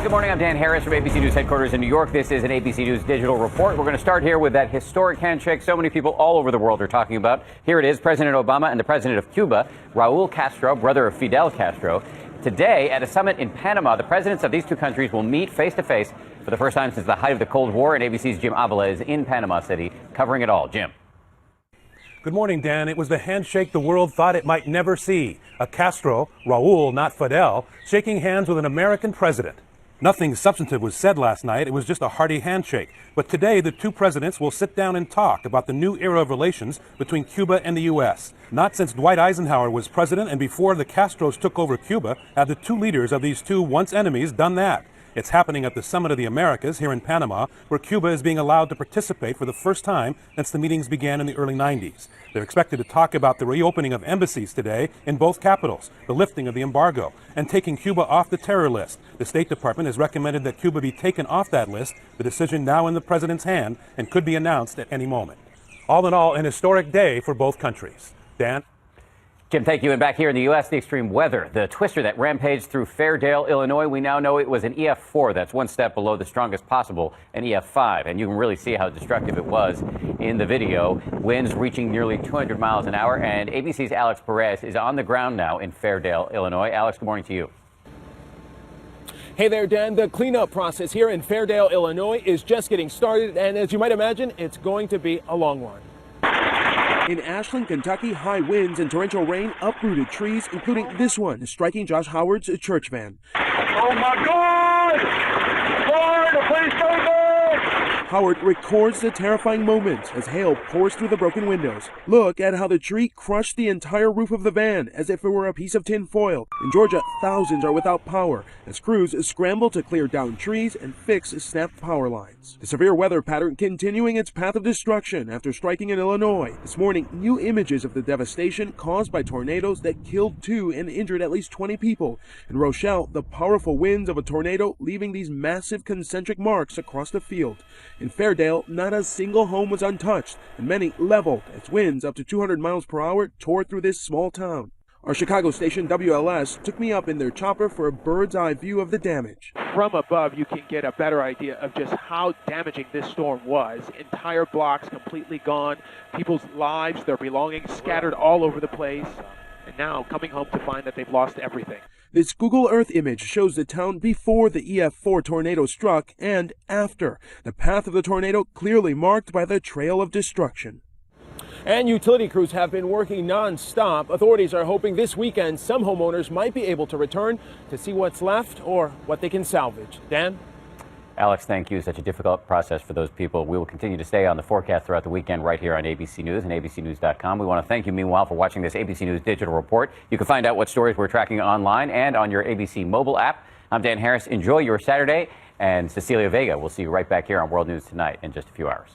Hi, good morning. I'm Dan Harris from ABC News headquarters in New York. This is an ABC News digital report. We're going to start here with that historic handshake so many people all over the world are talking about. Here it is, President Obama and the president of Cuba, Raul Castro, brother of Fidel Castro. Today, at a summit in Panama, the presidents of these two countries will meet face-to-face for the first time since the height of the Cold War. And ABC's Jim Abela is in Panama City covering it all. Jim. Good morning, Dan. It was the handshake the world thought it might never see. A Castro, Raul, not Fidel, shaking hands with an American president. Nothing substantive was said last night. It was just a hearty handshake. But today, the two presidents will sit down and talk about the new era of relations between Cuba and the U.S. Not since Dwight Eisenhower was president and before the Castros took over Cuba have the two leaders of these two once enemies done that. It's happening at the Summit of the Americas here in Panama, where Cuba is being allowed to participate for the first time since the meetings began in the early 90s. They're expected to talk about the reopening of embassies today in both capitals, the lifting of the embargo, and taking Cuba off the terror list. The State Department has recommended that Cuba be taken off that list, the decision now in the president's hand and could be announced at any moment. All in all, an historic day for both countries. Dan? Jim, thank you. And back here in the U.S., the extreme weather, the twister that rampaged through Fairdale, Illinois, we now know it was an EF4. That's one step below the strongest possible, an EF5. And you can really see how destructive it was in the video. Winds reaching nearly 200 miles an hour. And ABC's Alex Perez is on the ground now in Fairdale, Illinois. Alex, good morning to you. Hey there, Dan. The cleanup process here in Fairdale, Illinois is just getting started. And as you might imagine, it's going to be a long one. In Ashland, Kentucky, high winds and torrential rain uprooted trees, including this one, striking Josh Howard's church van. Oh my God! Lord, please stay back! Howard records the terrifying moment as hail pours through the broken windows. Look at how the tree crushed the entire roof of the van as if it were a piece of tin foil. In Georgia, thousands are without power as crews scramble to clear down trees and fix snapped power lines. The severe weather pattern continuing its path of destruction after striking in Illinois. This morning, new images of the devastation caused by tornadoes that killed 2 and injured at least 20 people. In Rochelle, the powerful winds of a tornado leaving these massive concentric marks across the field. In Fairdale, not a single home was untouched, and many leveled as winds up to 200 miles per hour tore through this small town. Our Chicago station WLS took me up in their chopper for a bird's eye view of the damage. From above, you can get a better idea of just how damaging this storm was. Entire blocks completely gone, people's lives, their belongings scattered all over the place, and now coming home to find that they've lost everything. This Google Earth image shows the town before the EF4 tornado struck and after. The path of the tornado clearly marked by the trail of destruction. And utility crews have been working non-stop. Authorities are hoping this weekend some homeowners might be able to return to see what's left or what they can salvage. Dan? Alex, thank you. Such a difficult process for those people. We will continue to stay on the forecast throughout the weekend right here on ABC News and abcnews.com. We want to thank you, meanwhile, for watching this ABC News digital report. You can find out what stories we're tracking online and on your ABC mobile app. I'm Dan Harris. Enjoy your Saturday. And Cecilia Vega, we'll see you right back here on World News Tonight in just a few hours.